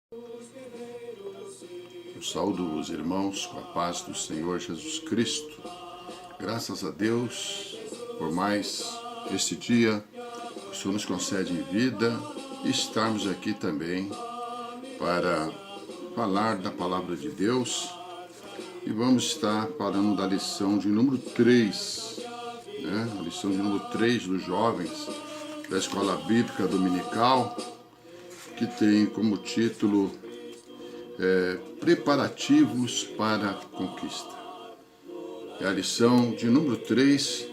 Eu saúdo os irmãos com a paz do Senhor Jesus Cristo. Graças a Deus por mais este dia que o Senhor nos concede em vida e estarmos aqui também para falar da palavra de Deus. E vamos estar falando da lição de número 3, a lição de número 3 dos jovens da Escola Bíblica Dominical, que tem como título Preparativos para a Conquista. É a lição de número 3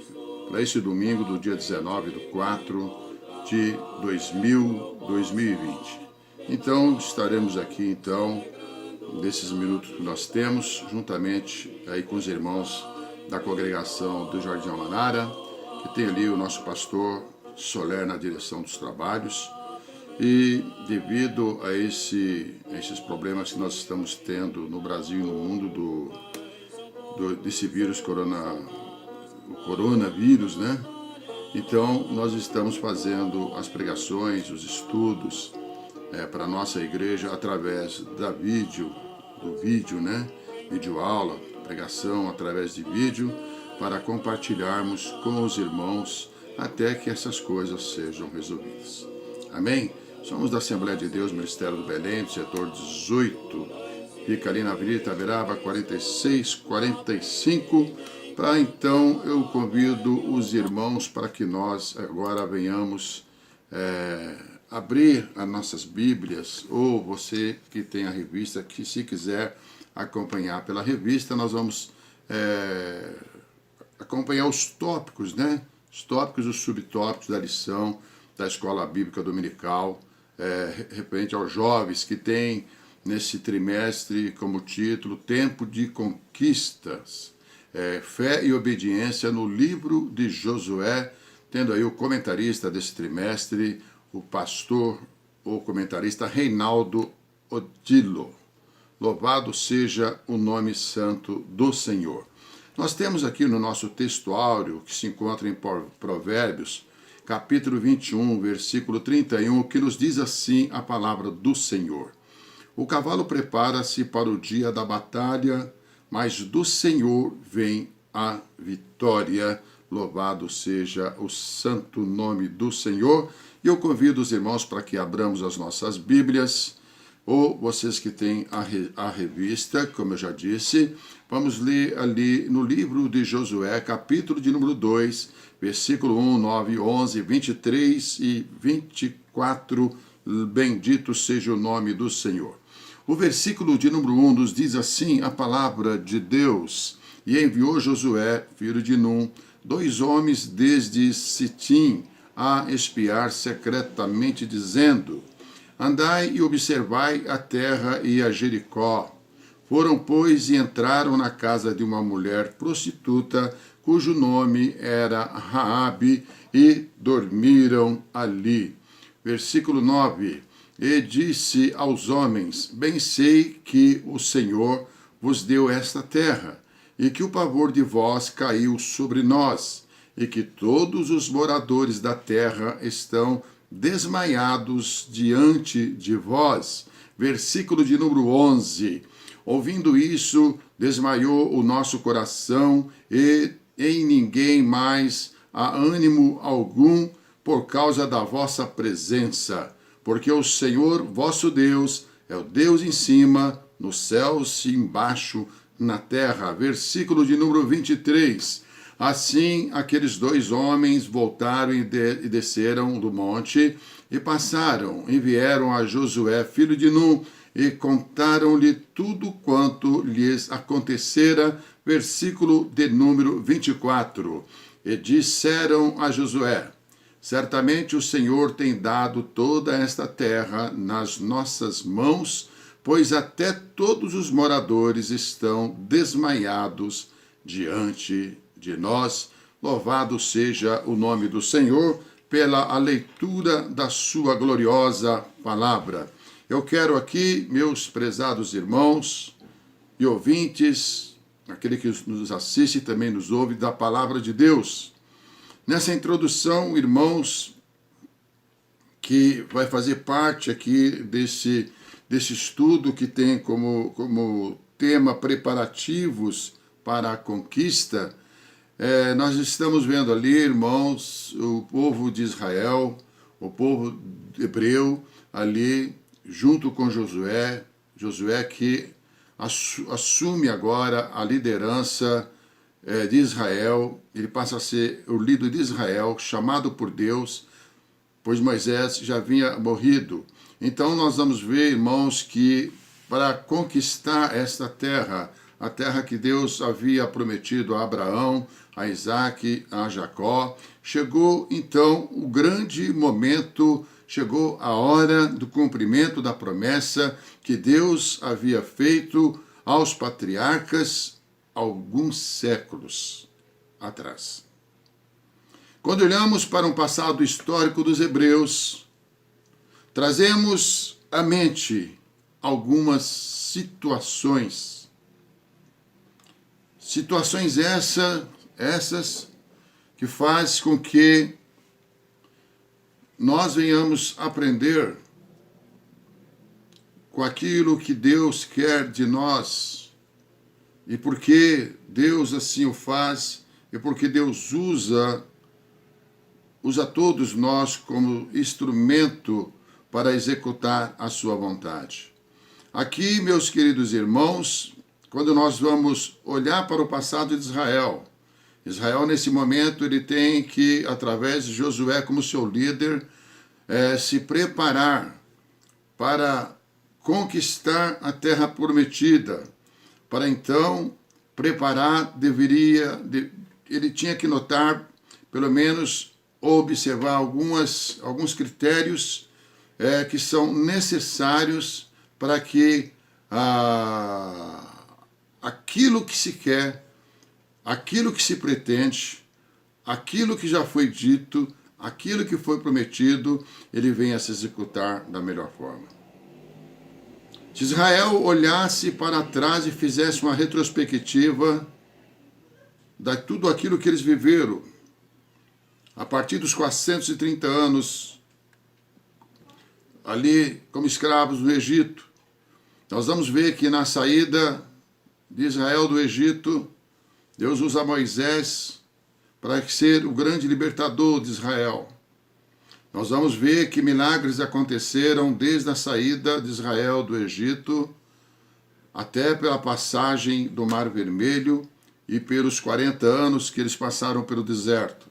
para esse domingo do dia 19/4/2020. Então, estaremos aqui, nesses minutos que nós temos, juntamente aí com os irmãos da congregação do Jardim Almanara, que tem ali o nosso pastor Soler na direção dos trabalhos. E devido a esses problemas que nós estamos tendo no Brasil e no mundo desse vírus, o coronavírus, Então, nós estamos fazendo as pregações, os estudos para a nossa igreja através do vídeo, Vídeo aula, pregação através de vídeo, para compartilharmos com os irmãos até que essas coisas sejam resolvidas. Amém? Somos da Assembleia de Deus, Ministério do Belém, do setor 18, fica ali na Avenida Itaberaba, 4645. Para então, eu convido os irmãos para que nós agora venhamos abrir as nossas Bíblias, ou você que tem a revista, que se quiser acompanhar pela revista, nós vamos acompanhar os tópicos, Os tópicos e os subtópicos da lição da Escola Bíblica Dominical, referente aos jovens que têm nesse trimestre como título Tempo de Conquistas, Fé e Obediência no livro de Josué, tendo aí o comentarista desse trimestre, o pastor ou comentarista Reinaldo Odilo. Louvado seja o nome santo do Senhor. Nós temos aqui no nosso textuário, que se encontra em Provérbios, capítulo 21, versículo 31, que nos diz assim a palavra do Senhor. O cavalo prepara-se para o dia da batalha, mas do Senhor vem a vitória. Louvado seja o santo nome do Senhor. E eu convido os irmãos para que abramos as nossas Bíblias, ou vocês que têm a revista, como eu já disse, vamos ler ali no livro de Josué, capítulo de número 2, versículo 1, 9, 11, 23 e 24, bendito seja o nome do Senhor. O versículo de número 1 nos diz assim a palavra de Deus: E enviou Josué, filho de Num, 2 homens desde Sitim, a espiar secretamente, dizendo: Andai e observai a terra e a Jericó. Foram, pois, e entraram na casa de uma mulher prostituta, cujo nome era Raabe, e dormiram ali. Versículo 9. E disse aos homens: Bem sei que o Senhor vos deu esta terra, e que o pavor de vós caiu sobre nós, e que todos os moradores da terra estão desmaiados diante de vós. Versículo de número 11. Ouvindo isso, desmaiou o nosso coração, e em ninguém mais há ânimo algum por causa da vossa presença, porque o Senhor vosso Deus é o Deus em cima, nos céus e embaixo na terra. Versículo de número 23. Assim, aqueles 2 homens voltaram e desceram do monte, e passaram, e vieram a Josué, filho de Num, e contaram-lhe tudo quanto lhes acontecera. Versículo de número 24. E disseram a Josué: Certamente o Senhor tem dado toda esta terra nas nossas mãos, pois até todos os moradores estão desmaiados diante de nós. Louvado seja o nome do Senhor pela leitura da sua gloriosa palavra. Eu quero aqui, meus prezados irmãos e ouvintes, aquele que nos assiste e também nos ouve da palavra de Deus, nessa introdução, irmãos, que vai fazer parte aqui desse estudo que tem como tema preparativos para a conquista, nós estamos vendo ali, irmãos, o povo de Israel, o povo hebreu ali, junto com Josué que assume agora a liderança de Israel, ele passa a ser o líder de Israel, chamado por Deus, pois Moisés já havia morrido. Então nós vamos ver, irmãos, que para conquistar esta terra, a terra que Deus havia prometido a Abraão, a Isaque, a Jacó, chegou então o grande momento, chegou a hora do cumprimento da promessa que Deus havia feito aos patriarcas alguns séculos atrás. Quando olhamos para um passado histórico dos hebreus, trazemos à mente algumas situações essas que faz com que nós venhamos aprender com aquilo que Deus quer de nós e porque Deus assim o faz e porque Deus usa todos nós como instrumento para executar a sua vontade. Aqui, meus queridos irmãos, quando nós vamos olhar para o passado de Israel, nesse momento, ele tem que, através de Josué como seu líder, se preparar para conquistar a terra prometida. Para então preparar, ele tinha que notar, pelo menos observar alguns critérios que são necessários para que aquilo que se quer, aquilo que se pretende, aquilo que já foi dito, aquilo que foi prometido, ele venha a se executar da melhor forma. Se Israel olhasse para trás e fizesse uma retrospectiva de tudo aquilo que eles viveram, a partir dos 430 anos, ali como escravos no Egito, nós vamos ver que na saída de Israel do Egito, Deus usa Moisés para ser o grande libertador de Israel. Nós vamos ver que milagres aconteceram desde a saída de Israel do Egito até pela passagem do Mar Vermelho e pelos 40 anos que eles passaram pelo deserto.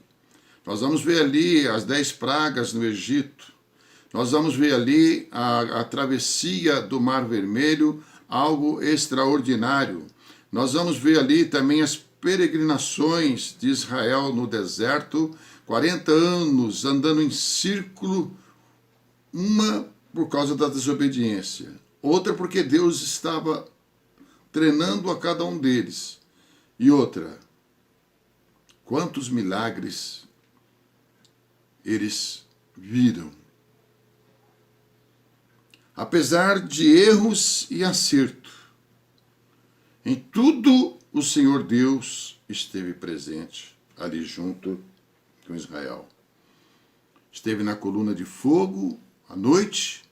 Nós vamos ver ali as 10 pragas no Egito. Nós vamos ver ali a travessia do Mar Vermelho, algo extraordinário. Nós vamos ver ali também as peregrinações de Israel no deserto, 40 anos andando em círculo, uma por causa da desobediência, outra porque Deus estava treinando a cada um deles, e outra, quantos milagres eles viram. Apesar de erros e acerto, em tudo o Senhor Deus esteve presente ali junto com Israel. Esteve na coluna de fogo à noite,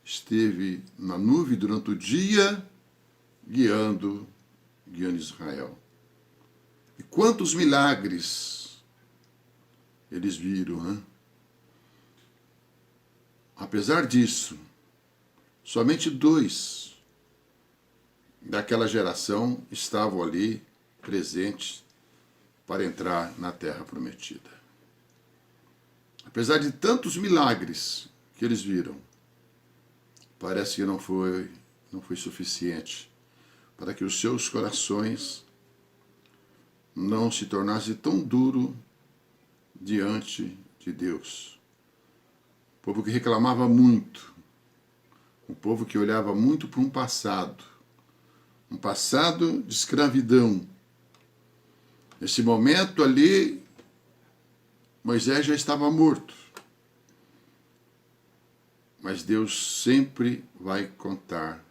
esteve na nuvem durante o dia, guiando Israel. E quantos milagres eles viram, né? Apesar disso, somente 2 daquela geração estavam ali presentes para entrar na terra prometida. Apesar de tantos milagres que eles viram, parece que não foi suficiente para que os seus corações não se tornassem tão duros diante de Deus. O povo que reclamava muito, um povo que olhava muito para um passado de escravidão. Nesse momento ali, Moisés já estava morto. Mas Deus sempre vai contar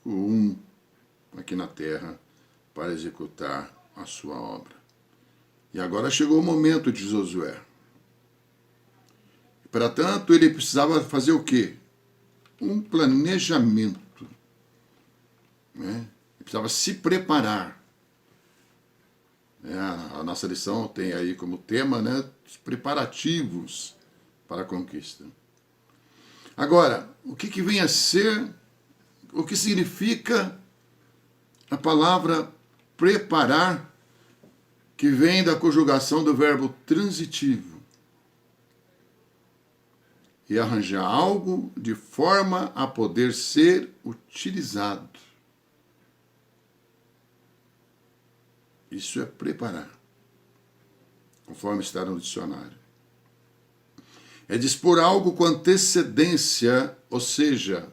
o aqui na terra para executar a sua obra. E agora chegou o momento de Josué. Para tanto, ele precisava fazer o quê? um planejamento, né? Ele precisava se preparar. A nossa lição tem aí como tema, né, os preparativos para a conquista. Agora, o que vem a ser, o que significa a palavra preparar, que vem da conjugação do verbo transitivo? E arranjar algo de forma a poder ser utilizado. Isso é preparar, conforme está no dicionário. É dispor algo com antecedência, ou seja,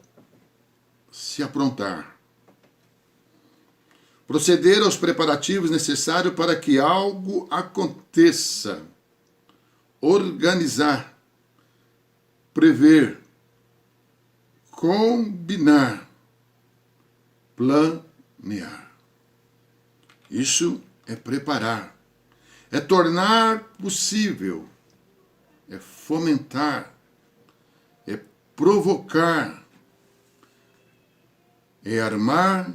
se aprontar. Proceder aos preparativos necessários para que algo aconteça. Organizar, prever, combinar, planear. Isso é preparar, é tornar possível, é fomentar, é provocar, é armar,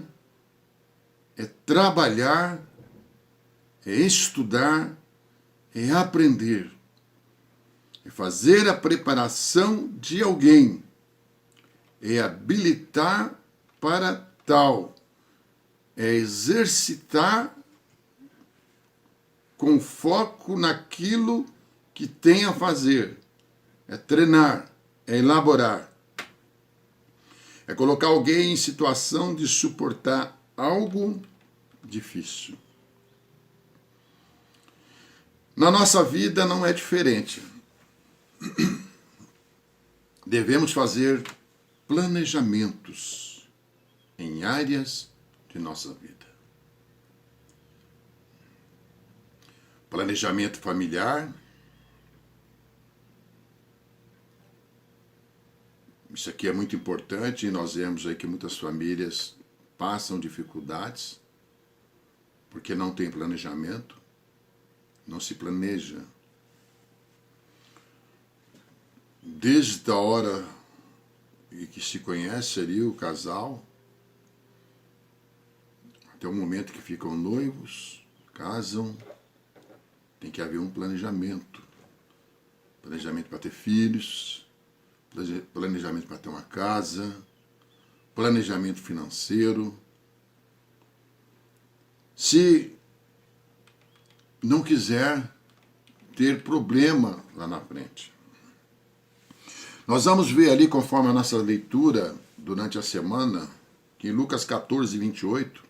é trabalhar, é estudar, é aprender, é fazer a preparação de alguém, é habilitar para tal, é exercitar com foco naquilo que tem a fazer, é treinar, é elaborar, é colocar alguém em situação de suportar algo difícil. Na nossa vida não é diferente. Devemos fazer planejamentos em áreas de nossa vida. Planejamento familiar. Isso aqui é muito importante e nós vemos aí que muitas famílias passam dificuldades porque não tem planejamento, não se planeja. Desde a hora em que se conhece ali o casal, até o momento que ficam noivos, casam, tem que haver um planejamento. Planejamento para ter filhos, planejamento para ter uma casa, planejamento financeiro. Se não quiser ter problema lá na frente. Nós vamos ver ali, conforme a nossa leitura durante a semana, que em Lucas 14, 28,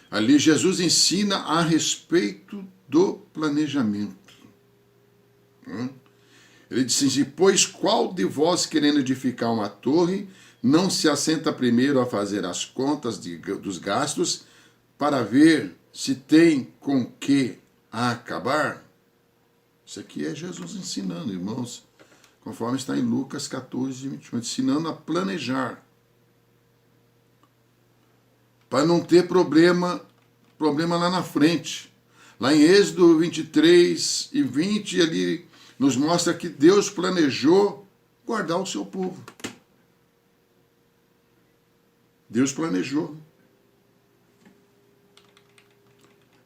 ali Jesus ensina a respeito do planejamento. Ele disse assim: pois qual de vós, querendo edificar uma torre, não se assenta primeiro a fazer as contas dos gastos para ver se tem com que acabar? Isso aqui é Jesus ensinando, irmãos, conforme está em Lucas 14, 21, ensinando a planejar, para não ter problema lá na frente. Lá em Êxodo 23 e 20, ali nos mostra que Deus planejou guardar o seu povo. Deus planejou.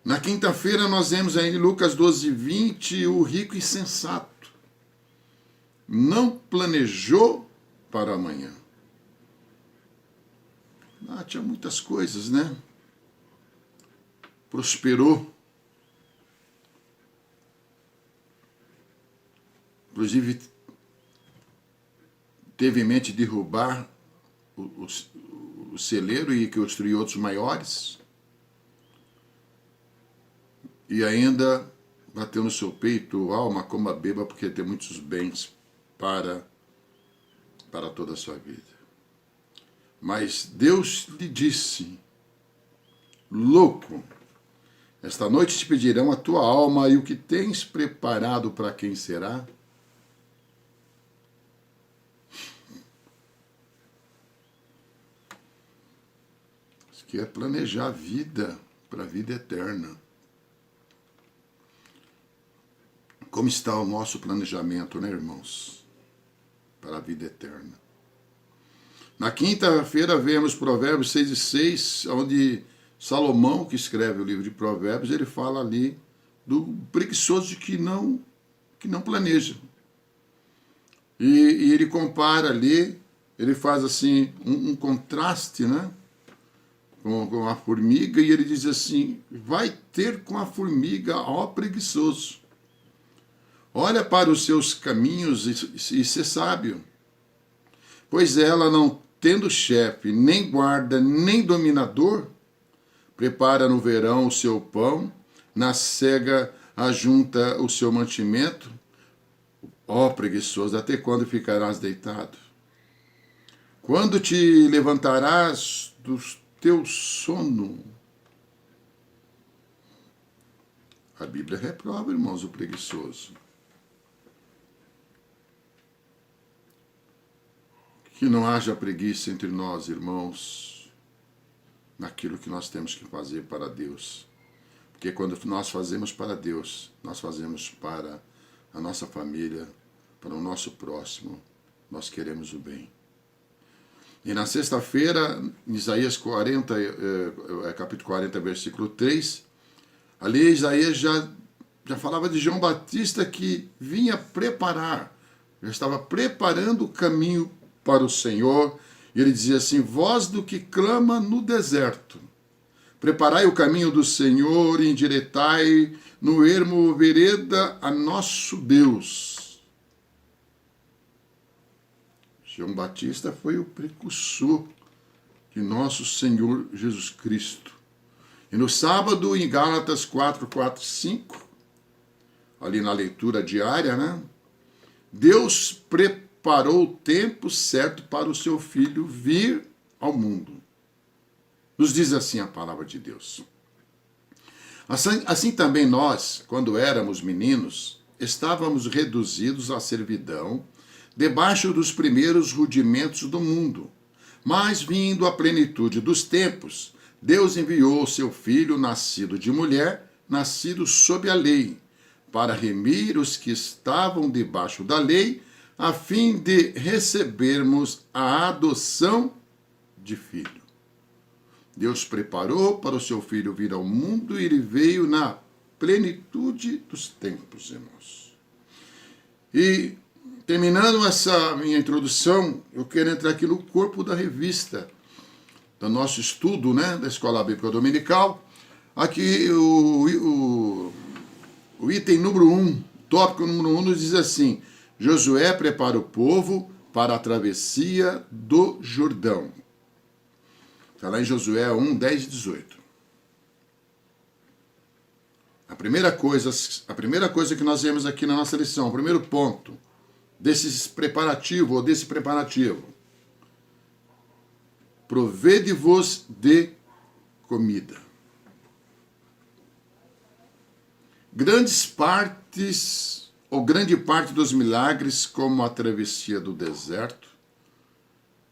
Na quinta-feira nós vemos aí em Lucas 12, 20, o rico insensato não planejou para amanhã. Tinha muitas coisas, né? Prosperou. Inclusive, teve em mente derrubar o celeiro e construir outros maiores. E ainda bateu no seu peito: alma, coma, beba, porque tem muitos bens para toda a sua vida. Mas Deus lhe disse: louco, esta noite te pedirão a tua alma, e o que tens preparado para quem será? Isso que é planejar a vida para a vida eterna. Como está o nosso planejamento, né, irmãos? Para a vida eterna. Na quinta-feira vemos Provérbios 6:6, onde Salomão, que escreve o livro de Provérbios, ele fala ali do preguiçoso que não planeja. E ele compara ali, ele faz assim um contraste, né, com a formiga, e ele diz assim: vai ter com a formiga, ó preguiçoso. Olha para os seus caminhos e ser sábio, pois ela, não tendo chefe, nem guarda, nem dominador, prepara no verão o seu pão, na cega ajunta o seu mantimento. Ó preguiçoso, até quando ficarás deitado? Quando te levantarás do teu sono? A Bíblia reprova, irmãos, o preguiçoso. Que não haja preguiça entre nós, irmãos, naquilo que nós temos que fazer para Deus. Porque quando nós fazemos para Deus, nós fazemos para a nossa família, para o nosso próximo, nós queremos o bem. E na sexta-feira, em Isaías 40, capítulo 40, versículo 3, ali Isaías já falava de João Batista que vinha preparar, já estava preparando o caminho para o Senhor, e ele dizia assim: voz do que clama no deserto, preparai o caminho do Senhor, e endireitai no ermo vereda a nosso Deus. João Batista foi o precursor de nosso Senhor Jesus Cristo. E no sábado, em Gálatas 4, 4, 5, ali na leitura diária, né? Deus preparou o tempo certo para o seu Filho vir ao mundo. Nos diz assim a palavra de Deus. Assim também nós, quando éramos meninos, estávamos reduzidos à servidão, debaixo dos primeiros rudimentos do mundo. Mas, vindo a plenitude dos tempos, Deus enviou o seu Filho, nascido de mulher, nascido sob a lei, para remir os que estavam debaixo da lei, a fim de recebermos a adoção de filho. Deus preparou para o seu Filho vir ao mundo, e ele veio na plenitude dos tempos, irmãos. E, terminando essa minha introdução, eu quero entrar aqui no corpo da revista, do nosso estudo, né, da Escola Bíblica Dominical. Aqui o item número 1, tópico número 1, nos diz assim: Josué prepara o povo para a travessia do Jordão. Está lá em Josué 1, 10 e 18. A primeira coisa que nós vemos aqui na nossa lição, o primeiro ponto desse preparativo, provede-vos de comida. Grande parte dos milagres, como a travessia do deserto,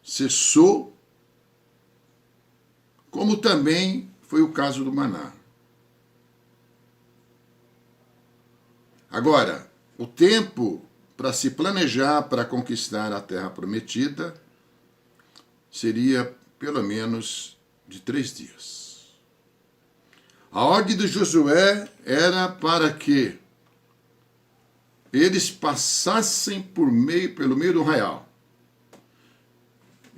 cessou, como também foi o caso do maná. Agora, o tempo para se planejar para conquistar a terra prometida seria pelo menos de 3 dias. A ordem de Josué era para que eles passassem pelo meio do arraial.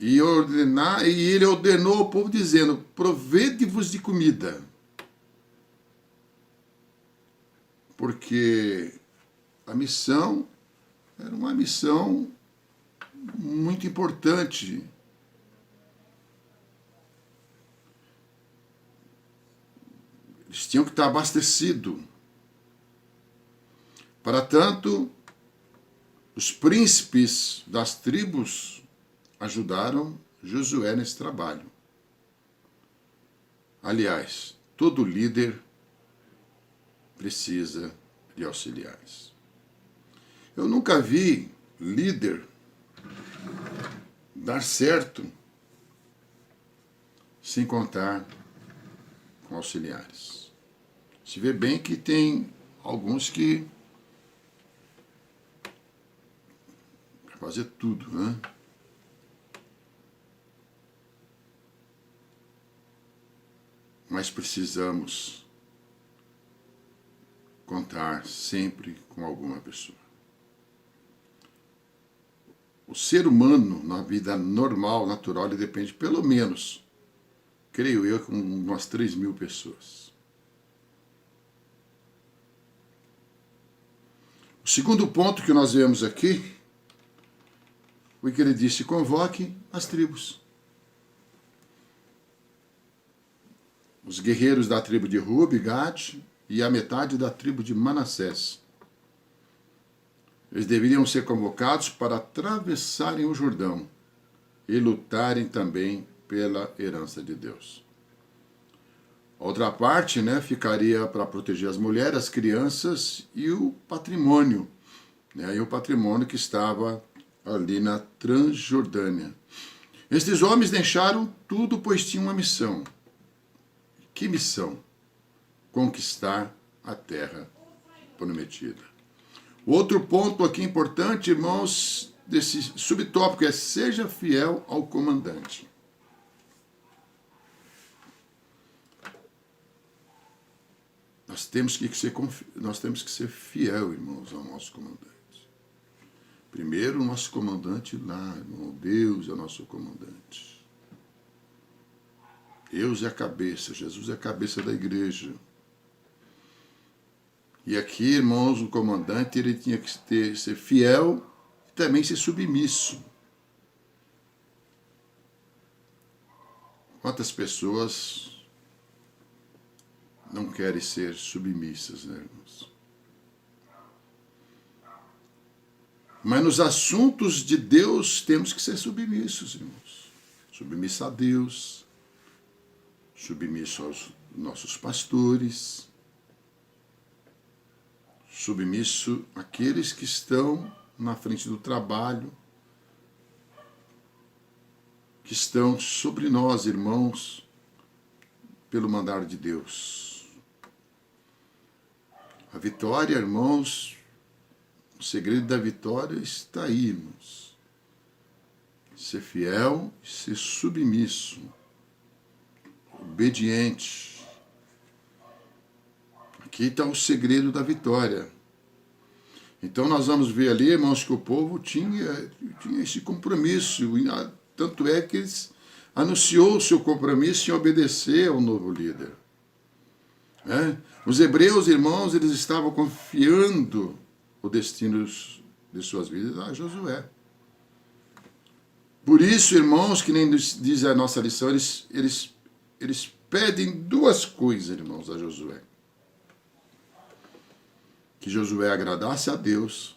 E ele ordenou ao povo dizendo: provede-vos de comida. Porque a missão era uma missão muito importante. Eles tinham que estar abastecidos. Para tanto, os príncipes das tribos ajudaram Josué nesse trabalho. Aliás, todo líder precisa de auxiliares. Eu nunca vi líder dar certo sem contar com auxiliares. Se vê bem que tem alguns que fazer tudo, né? mas precisamos contar sempre com alguma pessoa. O ser humano, na vida normal, natural, ele depende pelo menos, creio eu, com umas 3.000 pessoas. O segundo ponto que nós vemos aqui foi que ele disse: convoque as tribos. Os guerreiros da tribo de Ruben, Gad e a metade da tribo de Manassés. Eles deveriam ser convocados para atravessarem o Jordão e lutarem também pela herança de Deus. A outra parte, ficaria para proteger as mulheres, as crianças e o patrimônio. E o patrimônio que estava ali na Transjordânia. Estes homens deixaram tudo, pois tinham uma missão. Que missão? Conquistar a terra prometida. Outro ponto aqui importante, irmãos, desse subtópico é: seja fiel ao comandante. Nós temos que ser fiel, irmãos, ao nosso comandante. Primeiro, o nosso comandante lá, irmão. Deus é o nosso comandante. Deus é a cabeça, Jesus é a cabeça da igreja. E aqui, irmãos, o comandante ele tinha que ser fiel e também ser submisso. Quantas pessoas não querem ser submissas, irmãos? Mas nos assuntos de Deus temos que ser submissos, irmãos. Submisso a Deus, submisso aos nossos pastores, submisso àqueles que estão na frente do trabalho, que estão sobre nós, irmãos, pelo mandar de Deus. A vitória, irmãos, o segredo da vitória está aí, irmãos. Ser fiel e ser submisso, obediente. Aqui está o segredo da vitória. Então nós vamos ver ali, irmãos, que o povo tinha esse compromisso. Tanto é que eles anunciou o seu compromisso em obedecer ao novo líder. Os hebreus, irmãos, eles estavam confiando o destino de suas vidas a Josué. Por isso, irmãos, que nem diz a nossa lição, eles pedem duas coisas, irmãos, a Josué. Que Josué agradasse a Deus,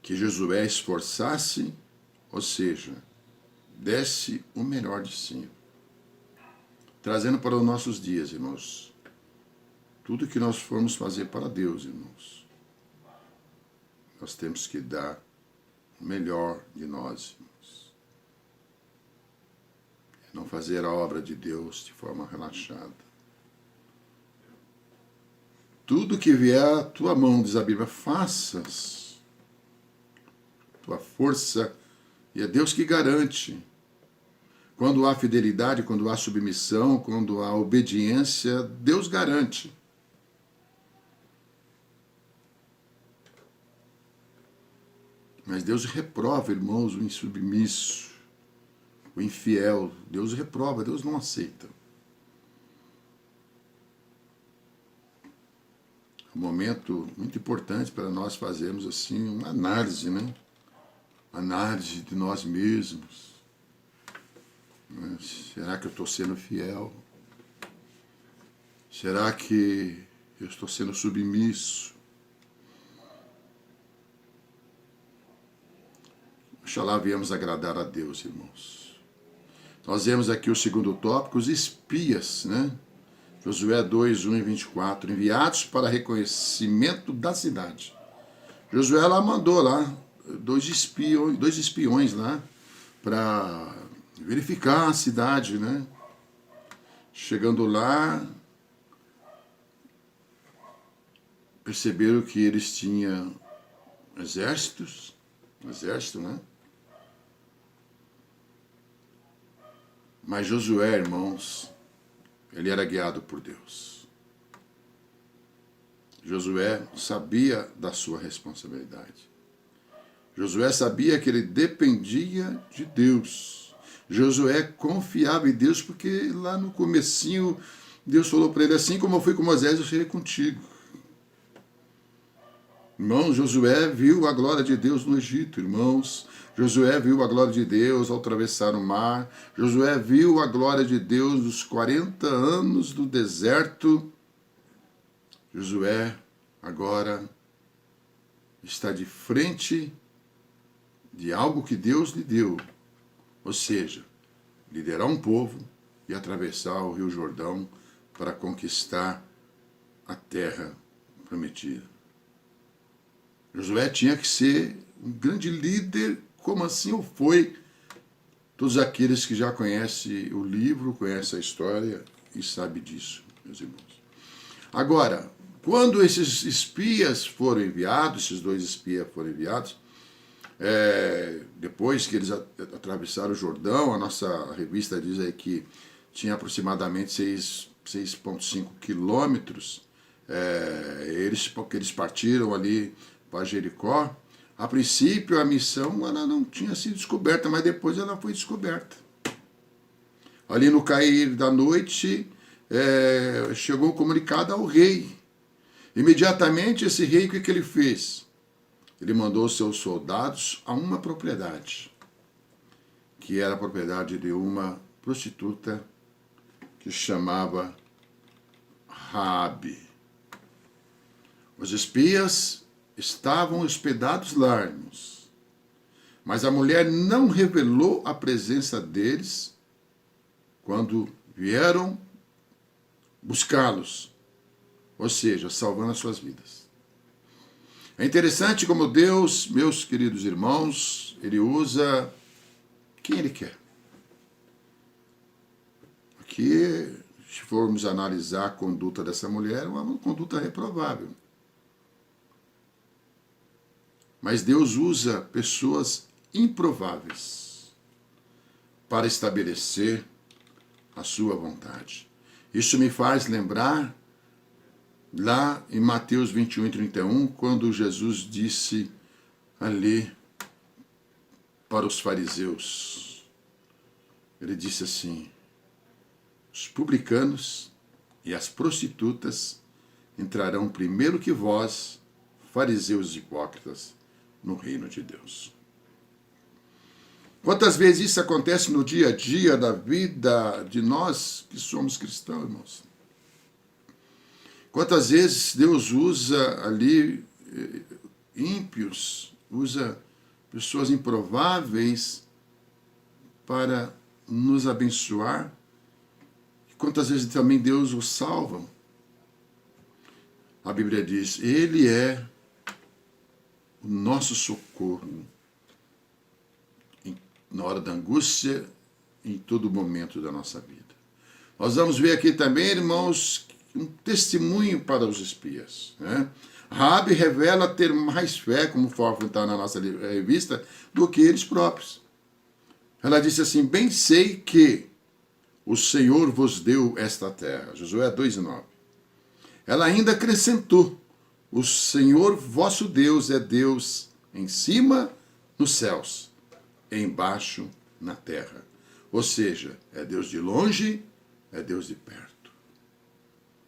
que Josué esforçasse, ou seja, desse o melhor de si. Trazendo para os nossos dias, irmãos, tudo que nós formos fazer para Deus, irmãos, nós temos que dar o melhor de nós, irmãos. Não fazer a obra de Deus de forma relaxada. Tudo que vier à tua mão, diz a Bíblia, faças. Tua força, e é Deus que garante. Quando há fidelidade, quando há submissão, quando há obediência, Deus garante. Mas Deus reprova, irmãos, o insubmisso, o infiel. Deus reprova, Deus não aceita. Um momento muito importante para nós fazermos assim uma análise, Análise de nós mesmos. Será que eu estou sendo fiel? Será que eu estou sendo submisso? Oxalá viemos agradar a Deus, irmãos. Nós vemos aqui o segundo tópico, os espias, Josué 2, 1 e 24, enviados para reconhecimento da cidade. Josué lá mandou lá dois espiões lá para verificar a cidade, Chegando lá, perceberam que eles tinham exército, Mas Josué, irmãos, ele era guiado por Deus. Josué sabia da sua responsabilidade. Josué sabia que ele dependia de Deus. Josué confiava em Deus, porque lá no comecinho Deus falou para ele, assim como eu fui com Moisés, eu serei contigo. Irmãos, Josué viu a glória de Deus no Egito, irmãos. Josué viu a glória de Deus ao atravessar o mar. Josué viu a glória de Deus nos 40 anos do deserto. Josué agora está de frente de algo que Deus lhe deu. Ou seja, liderar um povo e atravessar o Rio Jordão para conquistar a terra prometida. Josué tinha que ser um grande líder, como assim o foi. Todos aqueles que já conhecem o livro, conhecem a história e sabem disso, meus irmãos. Agora, quando esses espias foram enviados, esses 2 espias foram enviados, depois que eles atravessaram o Jordão, a nossa revista diz aí que tinha aproximadamente 6,5 quilômetros, eles partiram ali para Jericó. A princípio a missão ela não tinha sido descoberta, mas depois ela foi descoberta. Ali no cair da noite, chegou o comunicado ao rei. Imediatamente esse rei, o que ele fez? Ele mandou seus soldados a uma propriedade, que era a propriedade de uma prostituta que chamava Raabe. Os espias estavam hospedados lá, irmãos, mas a mulher não revelou a presença deles quando vieram buscá-los, ou seja, salvando as suas vidas. É interessante como Deus, meus queridos irmãos, ele usa quem ele quer. Aqui, se formos analisar a conduta dessa mulher, é uma conduta reprovável. Mas Deus usa pessoas improváveis para estabelecer a sua vontade. Isso me faz lembrar lá em Mateus 21:31, quando Jesus disse ali para os fariseus, ele disse assim: os publicanos e as prostitutas entrarão primeiro que vós, fariseus hipócritas, no reino de Deus. Quantas vezes isso acontece no dia a dia da vida de nós que somos cristãos, irmãos? Quantas vezes Deus usa ali ímpios, usa pessoas improváveis para nos abençoar? Quantas vezes também Deus os salva? A Bíblia diz, Ele é o nosso socorro na hora da angústia, em todo momento da nossa vida. Nós vamos ver aqui também, irmãos, um testemunho para os espias, né? Raabe revela ter mais fé, como foi apontado na nossa revista, do que eles próprios. Ela disse assim, bem sei que o Senhor vos deu esta terra. Josué 2:9. Ela ainda acrescentou, o Senhor vosso Deus é Deus em cima nos céus, embaixo na terra. Ou seja, é Deus de longe, é Deus de perto.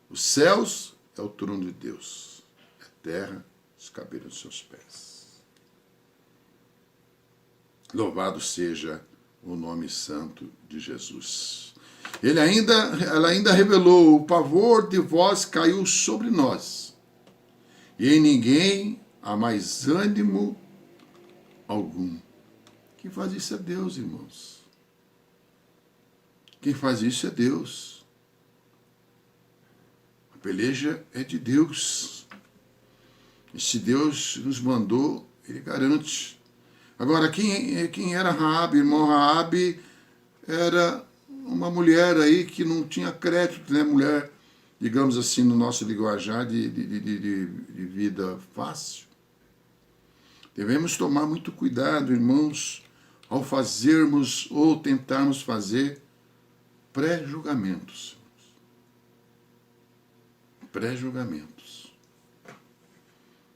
Os céus é o trono de Deus, a terra, os cabelos dos seus pés. Louvado seja o nome santo de Jesus. Ela ainda revelou, o pavor de vós caiu sobre nós, e em ninguém há mais ânimo algum. Quem faz isso é Deus, irmãos. Quem faz isso é Deus. A peleja é de Deus. E se Deus nos mandou, Ele garante. Agora, quem era Raabe? Irmão, Raabe era uma mulher aí que não tinha crédito, né? Mulher, digamos assim, no nosso linguajar de vida fácil. Devemos tomar muito cuidado, irmãos, ao fazermos ou tentarmos fazer pré-julgamentos. pré-julgamentos.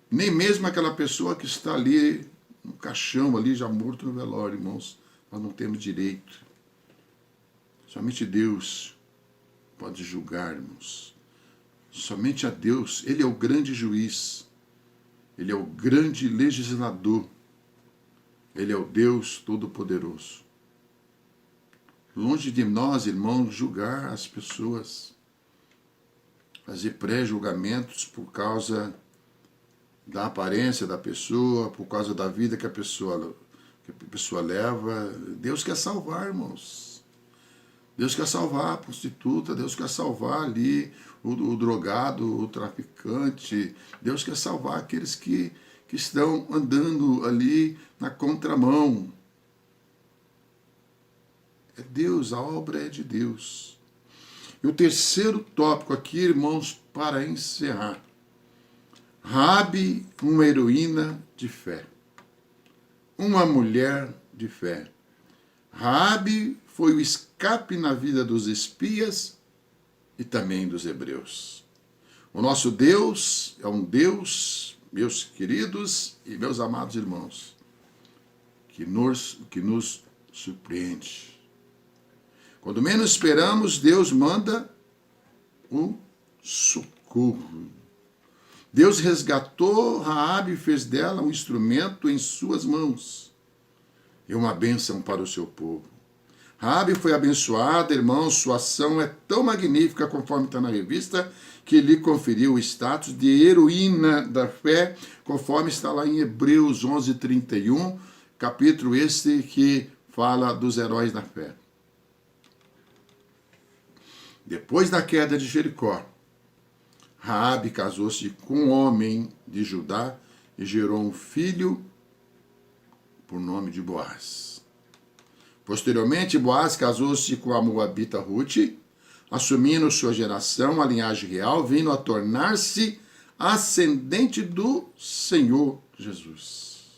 Nem mesmo aquela pessoa que está ali no caixão, ali já morto no velório, irmãos, nós não temos direito. Somente Deus pode julgar, irmãos. Somente a Deus. Ele é o grande juiz. Ele é o grande legislador. Ele é o Deus Todo-Poderoso. Longe de nós, irmãos, julgar as pessoas. Fazer pré-julgamentos por causa da aparência da pessoa, por causa da vida que a pessoa leva. Deus quer salvar, irmãos. Deus quer salvar a prostituta, Deus quer salvar ali o drogado, o traficante. Deus quer salvar aqueles que estão andando ali na contramão. É Deus, a obra é de Deus. E o terceiro tópico aqui, irmãos, para encerrar. Raabe, uma heroína de fé. Uma mulher de fé. Raabe foi o escape na vida dos espias e também dos hebreus. O nosso Deus é um Deus, meus queridos e meus amados irmãos, que nos surpreende. Quando menos esperamos, Deus manda o socorro. Deus resgatou Raabe e fez dela um instrumento em suas mãos e uma bênção para o seu povo. Raabe foi abençoada, irmãos, sua ação é tão magnífica, conforme está na revista, que lhe conferiu o status de heroína da fé, conforme está lá em Hebreus 11:31, capítulo este que fala dos heróis da fé. Depois da queda de Jericó, Raabe casou-se com um homem de Judá e gerou um filho por nome de Boaz. Posteriormente, Boaz casou-se com a moabita Rute, assumindo sua geração, a linhagem real, vindo a tornar-se ascendente do Senhor Jesus.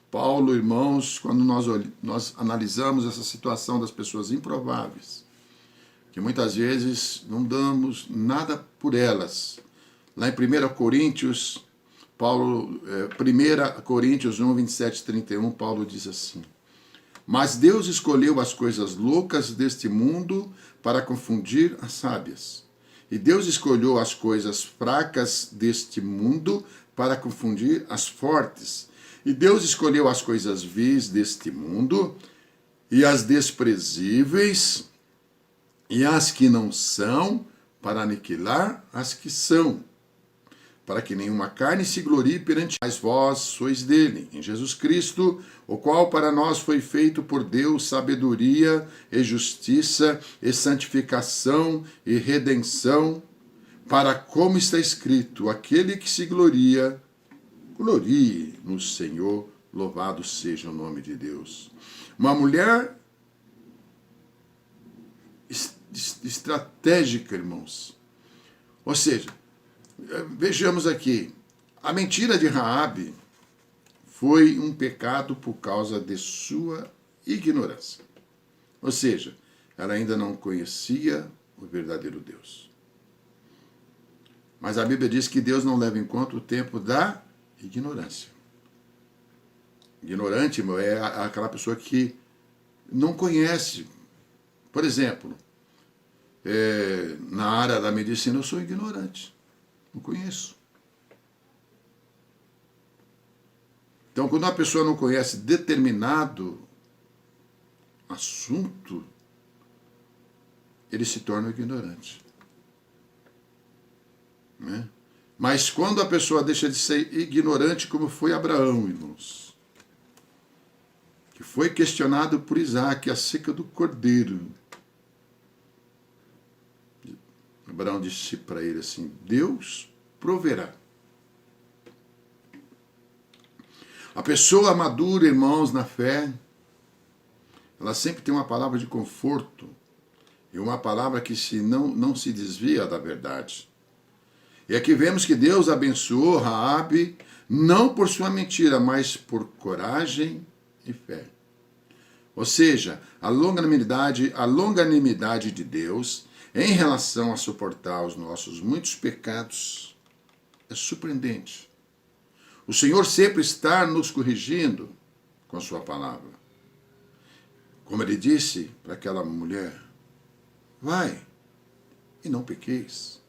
Paulo, irmãos, quando nós analisamos essa situação das pessoas improváveis, que muitas vezes não damos nada por elas. Lá em 1 Coríntios, 1 Coríntios 1, 27, 31, Paulo diz assim: mas Deus escolheu as coisas loucas deste mundo para confundir as sábias. E Deus escolheu as coisas fracas deste mundo para confundir as fortes. E Deus escolheu as coisas vis deste mundo e as desprezíveis e as que não são, para aniquilar as que são, para que nenhuma carne se glorie perante mas vós sois dele, em Jesus Cristo, o qual para nós foi feito por Deus sabedoria e justiça e santificação e redenção, para como está escrito, aquele que se gloria, glorie no Senhor, louvado seja o nome de Deus. Uma mulher estratégica, irmãos. Ou seja, vejamos aqui, a mentira de Raabe foi um pecado por causa de sua ignorância. Ou seja, ela ainda não conhecia o verdadeiro Deus. Mas a Bíblia diz que Deus não leva em conta o tempo da ignorância. Ignorante, irmão, é aquela pessoa que não conhece. Por exemplo, na área da medicina eu sou ignorante, não conheço. Então, quando uma pessoa não conhece determinado assunto, ele se torna ignorante. Né? Mas quando a pessoa deixa de ser ignorante, como foi Abraão, irmãos, que foi questionado por Isaac acerca do cordeiro, Abraão disse para ele assim: Deus proverá. A pessoa madura, irmãos, na fé, ela sempre tem uma palavra de conforto e uma palavra que não se desvia da verdade. E aqui vemos que Deus abençoou Raabe não por sua mentira, mas por coragem e fé. Ou seja, a longanimidade de Deus em relação a suportar os nossos muitos pecados é surpreendente. O Senhor sempre está nos corrigindo com a sua palavra. Como ele disse para aquela mulher, vai e não pequeis.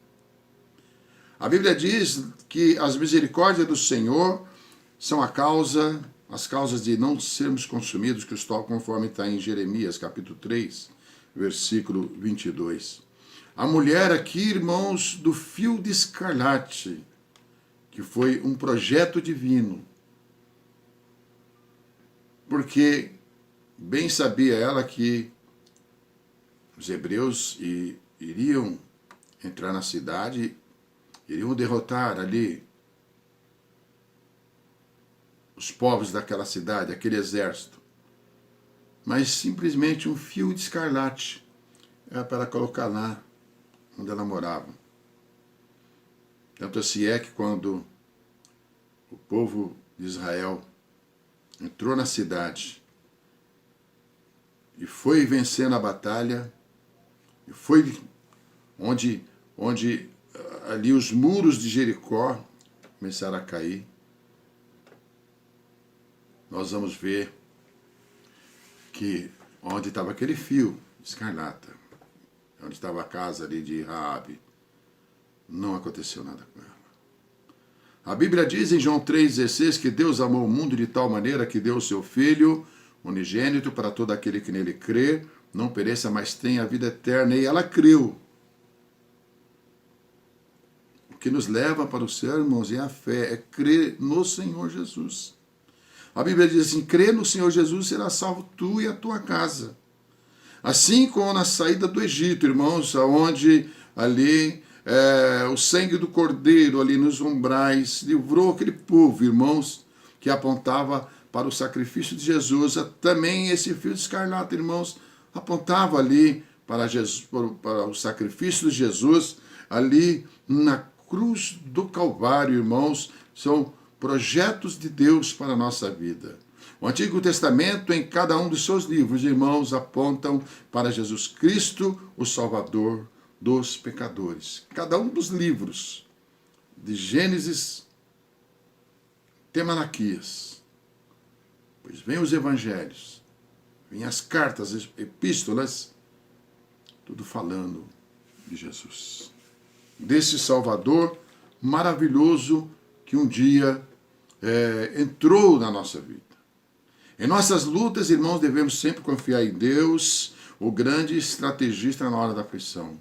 A Bíblia diz que as misericórdias do Senhor são as causas de não sermos consumidos, conforme está em Jeremias, capítulo 3, versículo 22. A mulher aqui, irmãos, do fio de escarlate, que foi um projeto divino, porque bem sabia ela que os hebreus iriam entrar na cidade, iriam derrotar ali os povos daquela cidade, aquele exército. Mas simplesmente um fio de escarlate era para colocar lá onde ela morava. Tanto assim é que quando o povo de Israel entrou na cidade e foi vencendo a batalha, e foi onde ali os muros de Jericó começaram a cair, nós vamos ver que onde estava aquele fio escarlata, onde estava a casa ali de Raabe, não aconteceu nada com ela. A Bíblia diz em João 3,16 que Deus amou o mundo de tal maneira que deu o seu Filho unigênito para todo aquele que nele crê, não pereça, mas tenha a vida eterna. E ela creu. O que nos leva para o céu, irmãos, é a fé, é crer no Senhor Jesus. A Bíblia diz assim, crê no Senhor Jesus, será salvo tu e a tua casa. Assim como na saída do Egito, irmãos, onde ali o sangue do cordeiro ali nos umbrais livrou aquele povo, irmãos, que apontava para o sacrifício de Jesus. Também esse fio de escarlate, irmãos, apontava ali para o sacrifício de Jesus, ali na cruz do Calvário, irmãos, são projetos de Deus para a nossa vida. O Antigo Testamento, em cada um dos seus livros, irmãos, apontam para Jesus Cristo, o Salvador dos pecadores. Cada um dos livros, de Gênesis até Malaquias, pois vem os evangelhos, vem as cartas, as epístolas, tudo falando de Jesus. Desse Salvador maravilhoso que um dia entrou na nossa vida. Em nossas lutas, irmãos, devemos sempre confiar em Deus, o grande estrategista na hora da aflição.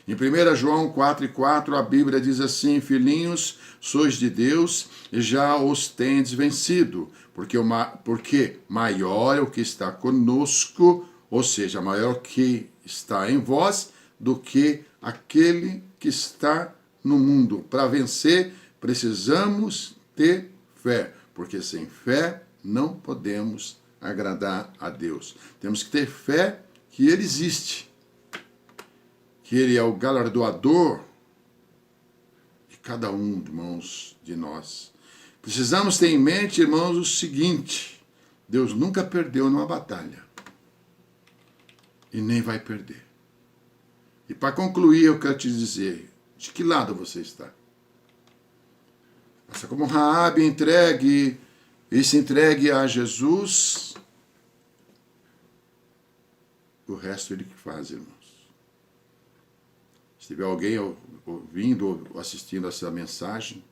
Em 1 João 4,4, a Bíblia diz assim, filhinhos, sois de Deus e já os tendes vencido, porque maior é o que está conosco, ou seja, maior o que está em vós, do que aquele que está no mundo. Para vencer, precisamos ter fé, porque sem fé não podemos agradar a Deus. Temos que ter fé que Ele existe, que Ele é o galardoador de cada um, irmãos, de nós. Precisamos ter em mente, irmãos, o seguinte, Deus nunca perdeu numa batalha e nem vai perder. E para concluir, eu quero te dizer, de que lado você está? Faça como Raabe se entregue a Jesus, o resto ele que faz, irmãos. Se tiver alguém ouvindo ou assistindo essa mensagem,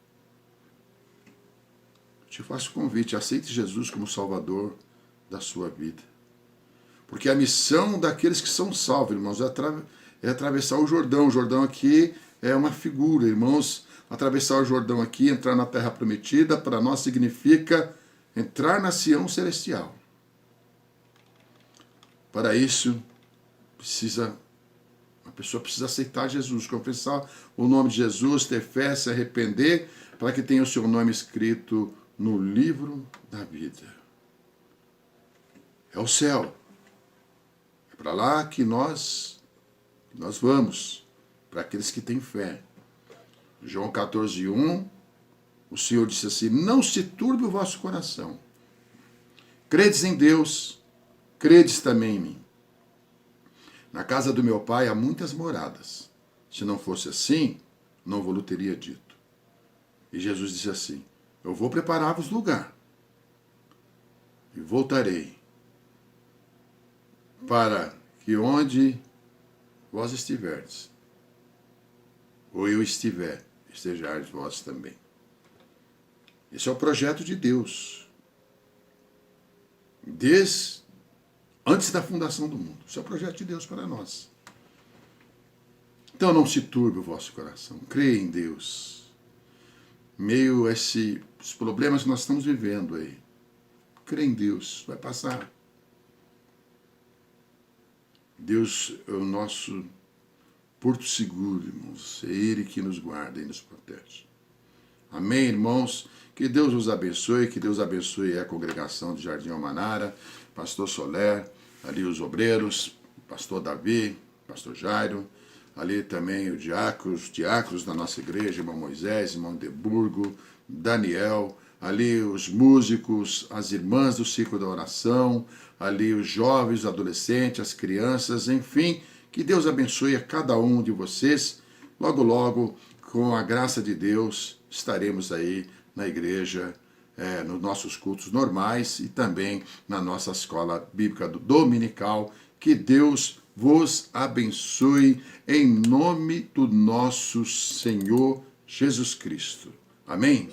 te faço o convite, aceite Jesus como Salvador da sua vida. Porque a missão daqueles que são salvos, irmãos, é atravessar o Jordão. O Jordão aqui é uma figura, irmãos. Atravessar o Jordão aqui, entrar na Terra Prometida, para nós significa entrar na Sião Celestial. Para isso, a pessoa precisa aceitar Jesus, confessar o nome de Jesus, ter fé, se arrepender, para que tenha o seu nome escrito no livro da vida. É o céu. É para lá que nós vamos, para aqueles que têm fé. João 14:1, o Senhor disse assim, não se turbe o vosso coração. Credes em Deus, credes também em mim. Na casa do meu pai há muitas moradas. Se não fosse assim, não vou-lhe teria dito. E Jesus disse assim: eu vou preparar-vos lugar. E voltarei para que onde vós estiverdes, ou eu estiver, estejais vós também. Esse é o projeto de Deus. Antes da fundação do mundo. Esse é o projeto de Deus para nós. Então não se turbe o vosso coração. Creia em Deus. Meio a esses problemas que nós estamos vivendo aí. Creia em Deus. Vai passar. Deus é o nosso porto seguro, irmãos. É Ele que nos guarda e nos protege. Amém, irmãos? Que Deus os abençoe, que Deus abençoe a congregação de Jardim Almanara, pastor Soler, ali os obreiros, pastor Davi, pastor Jairo, ali também os diáconos da nossa igreja, irmão Moisés, irmão Deburgo, Daniel, ali os músicos, as irmãs do ciclo da oração, ali os jovens, os adolescentes, as crianças, enfim, que Deus abençoe a cada um de vocês. Logo, logo, com a graça de Deus, estaremos aí na igreja, nos nossos cultos normais e também na nossa escola bíblica dominical. Que Deus vos abençoe em nome do nosso Senhor Jesus Cristo. Amém?